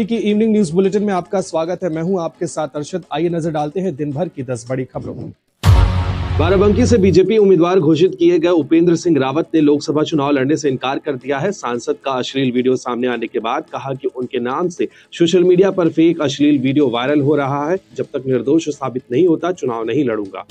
की evening news bulletin में आपका स्वागत है। मैं हूं आपके साथ अरशद। आइए नजर डालते हैं दिन भर की 10 बड़ी खबरों को। बाराबंकी से बीजेपी उम्मीदवार घोषित किए गए उपेंद्र सिंह रावत ने लोकसभा चुनाव लड़ने से इनकार कर दिया है। सांसद का अश्लील वीडियो सामने आने के बाद कहा कि उनके नाम से सोशल मीडिया पर फेक अश्लील वीडियो वायरल हो रहा है। जब तक निर्दोष साबित नहीं होता चुनाव नहीं लड़ूंगा।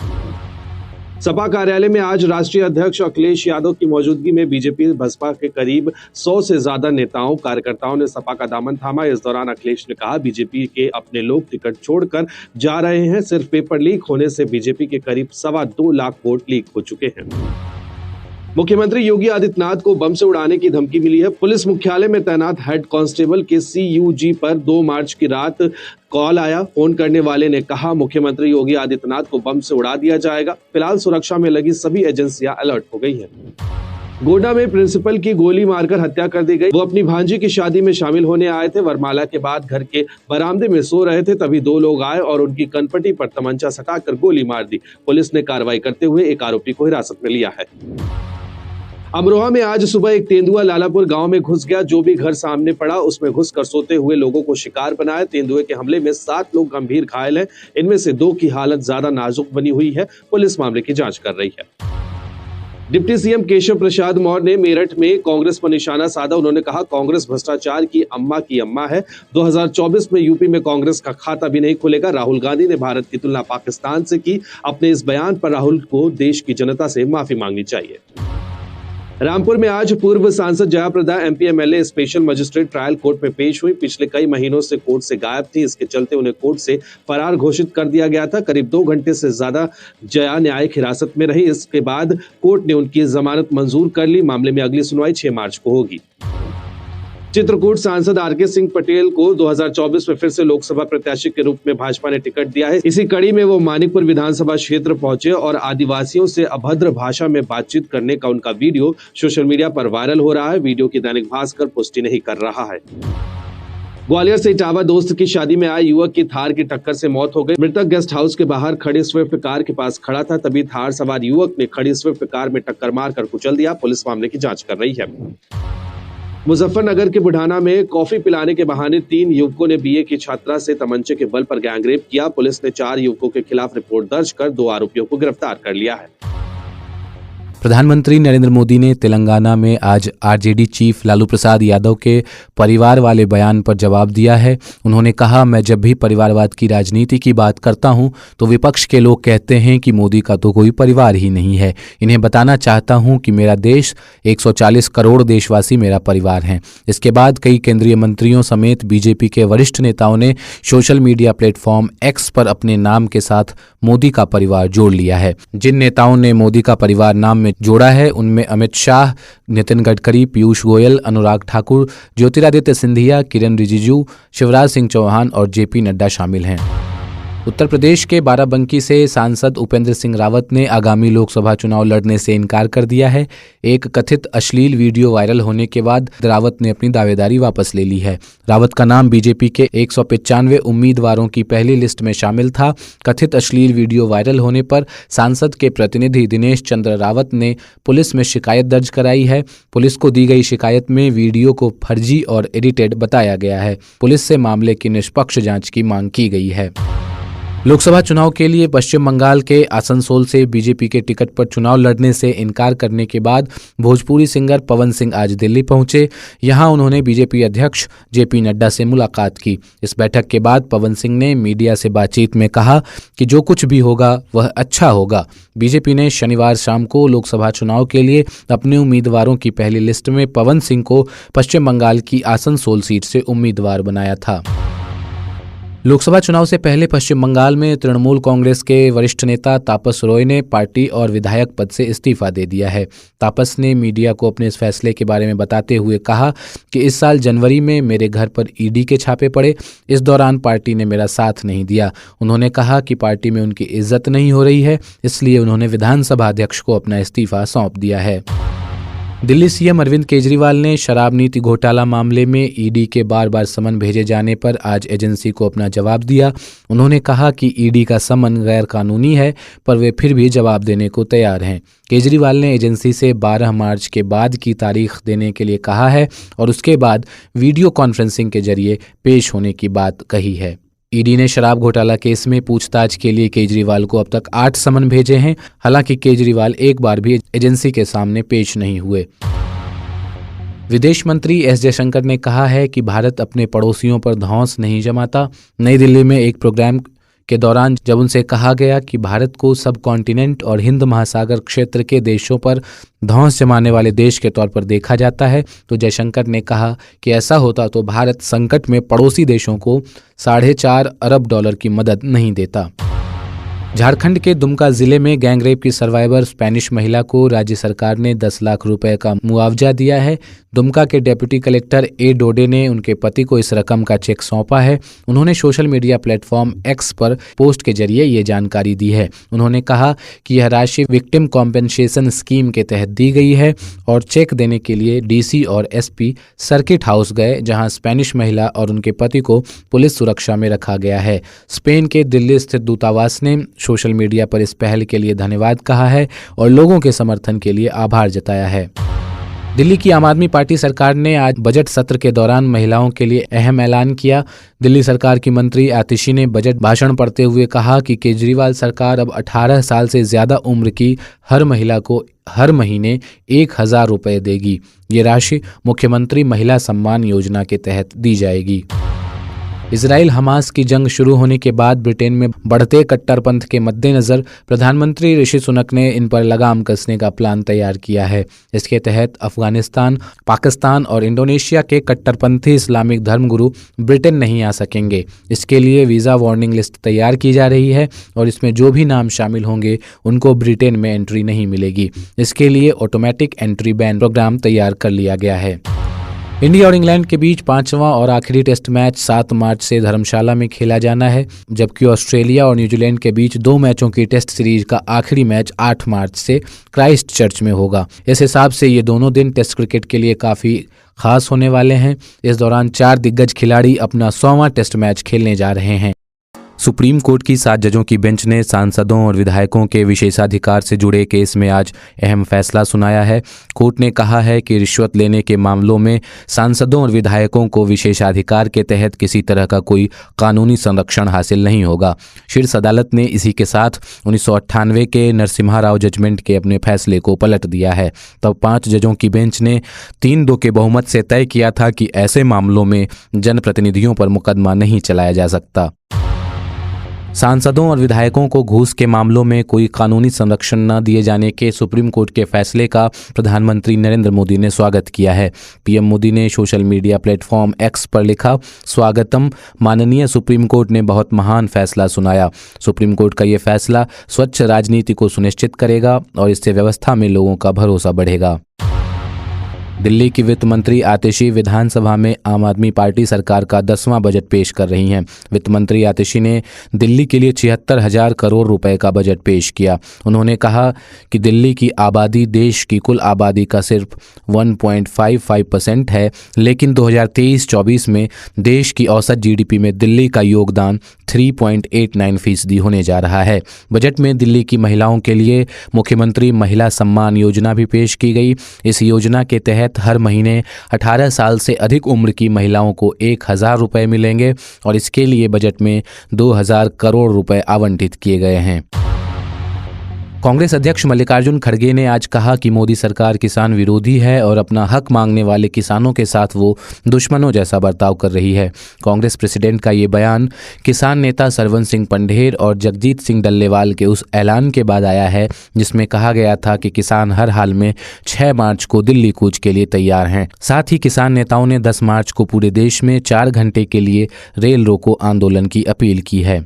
सपा कार्यालय में आज राष्ट्रीय अध्यक्ष अखिलेश यादव की मौजूदगी में बीजेपी बसपा के करीब 100 से ज्यादा नेताओं कार्यकर्ताओं ने सपा का दामन थामा। इस दौरान अखिलेश ने कहा, बीजेपी के अपने लोग टिकट छोड़कर जा रहे हैं। सिर्फ पेपर लीक होने से बीजेपी के करीब 2.25 लाख वोट लीक हो चुके हैं। मुख्यमंत्री योगी आदित्यनाथ को बम से उड़ाने की धमकी मिली है। पुलिस मुख्यालय में तैनात हेड कांस्टेबल के CUG पर 2 मार्च की रात कॉल आया। फोन करने वाले ने कहा, मुख्यमंत्री योगी आदित्यनाथ को बम से उड़ा दिया जाएगा। फिलहाल सुरक्षा में लगी सभी एजेंसियां अलर्ट हो गई हैं। गोड्डा में प्रिंसिपल की गोली मारकर हत्या कर दी गई। वो अपनी भांजी की शादी में शामिल होने आए थे। वरमाला के बाद घर के बरामदे में सो रहे थे, तभी 2 लोग आए और उनकी कनपटी पर तमंचा सटाकर गोली मार दी। पुलिस ने कार्रवाई करते हुए एक आरोपी को हिरासत में लिया है। अमरोहा में आज सुबह एक तेंदुआ लालापुर गांव में घुस गया। जो भी घर सामने पड़ा उसमें घुसकर सोते हुए लोगों को शिकार बनाया। तेंदुए के हमले में 7 लोग गंभीर घायल हैं। इनमें से 2 की हालत ज्यादा नाजुक बनी हुई है। पुलिस मामले की जांच कर रही है। डिप्टी सीएम केशव प्रसाद मौर्य ने मेरठ में कांग्रेस पर निशाना साधा। उन्होंने कहा, कांग्रेस भ्रष्टाचार की अम्मा है। 2024 में यूपी में कांग्रेस का खाता भी नहीं खुलेगा। राहुल गांधी ने भारत की तुलना पाकिस्तान से की। अपने इस बयान पर राहुल को देश की जनता से माफी मांगनी चाहिए। रामपुर में आज पूर्व सांसद Jayaprada MP MLA special magistrate trial court में पेश हुई। पिछले कई महीनों से कोर्ट से गायब थी। इसके चलते उन्हें कोर्ट से फरार घोषित कर दिया गया था। करीब 2 घंटे से ज्यादा जया न्यायिक हिरासत में रही। इसके बाद कोर्ट ने उनकी जमानत मंजूर कर ली। मामले में अगली सुनवाई 6 मार्च को होगी। चित्रकूट सांसद RK सिंह पटेल को 2024 में फिर से लोकसभा प्रत्याशी के रूप में भाजपा ने टिकट दिया है। इसी कड़ी में वो मानिकपुर विधानसभा क्षेत्र पहुंचे और आदिवासियों से अभद्र भाषा में बातचीत करने का उनका वीडियो सोशल मीडिया पर वायरल हो रहा है। वीडियो की दैनिक भास्कर पुष्टि नहीं कर रहा है। ग्वालियर से इटावा दोस्त की शादी में आए युवक की थार की टक्कर से मौत हो गई। मृतक गेस्ट हाउस के बाहर खड़ी स्विफ्ट कार के पास खड़ा था, तभी थार सवार युवक ने खड़ी स्विफ्ट कार में टक्कर मारकर कुचल दिया। पुलिस मामले की जांच कर रही है। मुजफ्फरनगर के बुढ़ाना में कॉफी पिलाने के बहाने 3 युवकों ने BA की छात्रा से तमंचे के बल पर गैंगरेप किया। पुलिस ने 4 युवकों के खिलाफ रिपोर्ट दर्ज कर 2 आरोपियों को गिरफ्तार कर लिया है। प्रधानमंत्री नरेंद्र मोदी ने तेलंगाना में आज RJD चीफ लालू प्रसाद यादव के परिवार वाले बयान पर जवाब दिया है। उन्होंने कहा, मैं जब भी परिवारवाद की राजनीति की बात करता हूं तो विपक्ष के लोग कहते हैं कि मोदी का तो कोई परिवार ही नहीं है। इन्हें बताना चाहता हूं कि मेरा देश 140 करोड़ देशवासी मेरा परिवार हैं। इसके बाद कई केंद्रीय मंत्रियों समेत बीजेपी के वरिष्ठ नेताओं ने सोशल मीडिया प्लेटफॉर्म X पर अपने नाम के साथ मोदी का परिवार जोड़ लिया है। जिन नेताओं ने मोदी का परिवार नाम में जोड़ा है उनमें अमित शाह, नितिन गडकरी, पीयूष गोयल, अनुराग ठाकुर, ज्योतिरादित्य सिंधिया, किरण रिजिजू, शिवराज सिंह चौहान और JP नड्डा शामिल हैं। उत्तर प्रदेश के बाराबंकी से सांसद उपेंद्र सिंह रावत ने आगामी लोकसभा चुनाव लड़ने से इनकार कर दिया है। एक कथित अश्लील वीडियो वायरल होने के बाद रावत ने अपनी दावेदारी वापस ले ली है। रावत का नाम बीजेपी के 195 उम्मीदवारों की पहली लिस्ट में शामिल था। कथित अश्लील वीडियो वायरल होने पर सांसद के प्रतिनिधि दिनेश चंद्र रावत ने पुलिस में शिकायत दर्ज कराई है। पुलिस को दी गई शिकायत में वीडियो को फर्जी और एडिटेड बताया गया है। पुलिस से मामले की निष्पक्ष जांच की मांग की गई है। लोकसभा चुनाव के लिए पश्चिम बंगाल के आसनसोल से बीजेपी के टिकट पर चुनाव लड़ने से इनकार करने के बाद भोजपुरी सिंगर पवन सिंह आज दिल्ली पहुंचे। यहां उन्होंने बीजेपी अध्यक्ष JP नड्डा से मुलाकात की। इस बैठक के बाद पवन सिंह ने मीडिया से बातचीत में कहा कि जो कुछ भी होगा वह अच्छा होगा। बीजेपी ने शनिवार शाम को लोकसभा चुनाव के लिए अपने उम्मीदवारों की पहली लिस्ट में पवन सिंह को पश्चिम बंगाल की आसनसोल सीट से उम्मीदवार बनाया था। लोकसभा चुनाव से पहले पश्चिम बंगाल में तृणमूल कांग्रेस के वरिष्ठ नेता तापस रॉय ने पार्टी और विधायक पद से इस्तीफा दे दिया है। तापस ने मीडिया को अपने इस फैसले के बारे में बताते हुए कहा कि इस साल जनवरी में मेरे घर पर ED के छापे पड़े। इस दौरान पार्टी ने मेरा साथ नहीं दिया। उन्होंने कहा कि पार्टी में उनकी इज्जत नहीं हो रही है, इसलिए उन्होंने विधानसभा अध्यक्ष को अपना इस्तीफा सौंप दिया है। दिल्ली सीएम अरविंद केजरीवाल ने शराब नीति घोटाला मामले में ईडी के बार बार समन भेजे जाने पर आज एजेंसी को अपना जवाब दिया। उन्होंने कहा कि ईडी का समन गैर कानूनी है, पर वे फिर भी जवाब देने को तैयार हैं। केजरीवाल ने एजेंसी से 12 मार्च के बाद की तारीख देने के लिए कहा है और उसके बाद वीडियो कॉन्फ्रेंसिंग के जरिए पेश होने की बात कही है। ईडी ने शराब घोटाला केस में पूछताछ के लिए केजरीवाल को अब तक 8 समन भेजे हैं। हालांकि केजरीवाल एक बार भी एजेंसी के सामने पेश नहीं हुए। विदेश मंत्री एस जयशंकर ने कहा है कि भारत अपने पड़ोसियों पर धौंस नहीं जमाता। नई दिल्ली में एक प्रोग्राम के दौरान जब उनसे कहा गया कि भारत को सब कॉन्टिनेंट और हिंद महासागर क्षेत्र के देशों पर धौंस जमाने वाले देश के तौर पर देखा जाता है, तो जयशंकर ने कहा कि ऐसा होता तो भारत संकट में पड़ोसी देशों को $4.5 अरब की मदद नहीं देता। झारखंड के दुमका जिले में गैंगरेप की सर्वाइवर स्पेनिश महिला को राज्य सरकार ने 10 लाख रुपए का मुआवजा दिया है। दुमका के डेप्यूटी कलेक्टर ए डोडे ने उनके पति को इस रकम का चेक सौंपा है। उन्होंने सोशल मीडिया प्लेटफॉर्म एक्स पर पोस्ट के जरिए ये जानकारी दी है। उन्होंने कहा कि यह राशि विक्टिम कॉम्पेंसेशन स्कीम के तहत दी गई है और चेक देने के लिए डीसी और एसपी सर्किट हाउस गए, जहां स्पेनिश महिला और उनके पति को पुलिस सुरक्षा में रखा गया है। स्पेन के दिल्ली स्थित दूतावास ने सोशल मीडिया पर इस पहल के लिए धन्यवाद कहा है और लोगों के समर्थन के लिए आभार जताया है। दिल्ली की आम आदमी पार्टी सरकार ने आज बजट सत्र के दौरान महिलाओं के लिए अहम ऐलान किया। दिल्ली सरकार की मंत्री आतिशी ने बजट भाषण पढ़ते हुए कहा कि केजरीवाल सरकार अब 18 साल से ज्यादा उम्र की हर महिला को हर महीने 1,000 रुपये देगी। ये राशि मुख्यमंत्री महिला सम्मान योजना के तहत दी जाएगी। इजराइल हमास की जंग शुरू होने के बाद ब्रिटेन में बढ़ते कट्टरपंथ के मद्देनजर प्रधानमंत्री ऋषि सुनक ने इन पर लगाम कसने का प्लान तैयार किया है। इसके तहत अफगानिस्तान, पाकिस्तान और इंडोनेशिया के कट्टरपंथी इस्लामिक धर्मगुरु ब्रिटेन नहीं आ सकेंगे। इसके लिए वीज़ा वार्निंग लिस्ट तैयार की जा रही है और इसमें जो भी नाम शामिल होंगे उनको ब्रिटेन में एंट्री नहीं मिलेगी। इसके लिए ऑटोमेटिक एंट्री बैन प्रोग्राम तैयार कर लिया गया है। इंडिया और इंग्लैंड के बीच 5वां और आखिरी टेस्ट मैच 7 मार्च से धर्मशाला में खेला जाना है, जबकि ऑस्ट्रेलिया और न्यूजीलैंड के बीच 2 मैचों की टेस्ट सीरीज का आखिरी मैच 8 मार्च से क्राइस्ट चर्च में होगा। इस हिसाब से ये दोनों दिन टेस्ट क्रिकेट के लिए काफ़ी खास होने वाले हैं। इस दौरान 4 दिग्गज खिलाड़ी अपना 100वां टेस्ट मैच खेलने जा रहे हैं। सुप्रीम कोर्ट की 7 जजों की बेंच ने सांसदों और विधायकों के विशेषाधिकार से जुड़े केस में आज अहम फैसला सुनाया है। कोर्ट ने कहा है कि रिश्वत लेने के मामलों में सांसदों और विधायकों को विशेषाधिकार के तहत किसी तरह का कोई कानूनी संरक्षण हासिल नहीं होगा। शीर्ष अदालत ने इसी के साथ 1998 के नरसिम्हा राव जजमेंट के अपने फैसले को पलट दिया है। तब 5 जजों की बेंच ने 3-2 के बहुमत से तय किया था कि ऐसे मामलों में जनप्रतिनिधियों पर मुकदमा नहीं चलाया जा सकता। सांसदों और विधायकों को घूस के मामलों में कोई कानूनी संरक्षण न दिए जाने के सुप्रीम कोर्ट के फैसले का प्रधानमंत्री नरेंद्र मोदी ने स्वागत किया है। पीएम मोदी ने सोशल मीडिया प्लेटफॉर्म एक्स पर लिखा, स्वागतम, माननीय सुप्रीम कोर्ट ने बहुत महान फैसला सुनाया। सुप्रीम कोर्ट का ये फैसला स्वच्छ राजनीति को सुनिश्चित करेगा और इससे व्यवस्था में लोगों का भरोसा बढ़ेगा। दिल्ली की वित्त मंत्री आतिशी विधानसभा में आम आदमी पार्टी सरकार का 10वां बजट पेश कर रही हैं। वित्त मंत्री आतिशी ने दिल्ली के लिए 76,000 करोड़ रुपए का बजट पेश किया। उन्होंने कहा कि दिल्ली की आबादी देश की कुल आबादी का सिर्फ 1.55% है, लेकिन 2023-24 में देश की औसत जीडीपी में दिल्ली का योगदान 3.89% होने जा रहा है। बजट में दिल्ली की महिलाओं के लिए मुख्यमंत्री महिला सम्मान योजना भी पेश की गई। इस योजना के तहत हर महीने 18 साल से अधिक उम्र की महिलाओं को 1,000 रुपये मिलेंगे और इसके लिए बजट में 2,000 करोड़ रुपए आवंटित किए गए हैं। कांग्रेस अध्यक्ष मल्लिकार्जुन खड़गे ने आज कहा कि मोदी सरकार किसान विरोधी है और अपना हक मांगने वाले किसानों के साथ वो दुश्मनों जैसा बर्ताव कर रही है। कांग्रेस प्रेसिडेंट का ये बयान किसान नेता सरवन सिंह पंढेर और जगजीत सिंह डल्लेवाल के उस ऐलान के बाद आया है जिसमें कहा गया था कि किसान हर हाल में 6 मार्च को दिल्ली कूच के लिए तैयार हैं। साथ ही किसान नेताओं ने 10 मार्च को पूरे देश में 4 घंटे के लिए रेल रोको आंदोलन की अपील की है।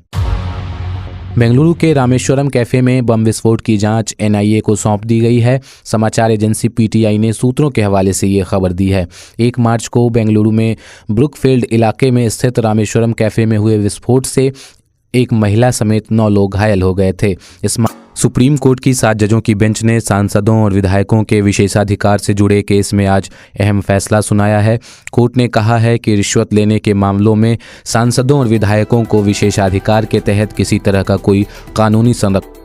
बेंगलुरु के रामेश्वरम कैफे में बम विस्फोट की जांच एनआईए को सौंप दी गई है। समाचार एजेंसी पीटीआई ने सूत्रों के हवाले से ये खबर दी है। 1 मार्च को बेंगलुरु में ब्रुकफील्ड इलाके में स्थित रामेश्वरम कैफे में हुए विस्फोट से एक महिला समेत 9 लोग घायल हो गए थे। सुप्रीम कोर्ट की 7 जजों की बेंच ने सांसदों और विधायकों के विशेषाधिकार से जुड़े केस में आज अहम फैसला सुनाया है। कोर्ट ने कहा है कि रिश्वत लेने के मामलों में सांसदों और विधायकों को विशेषाधिकार के तहत किसी तरह का कोई कानूनी संरक्षण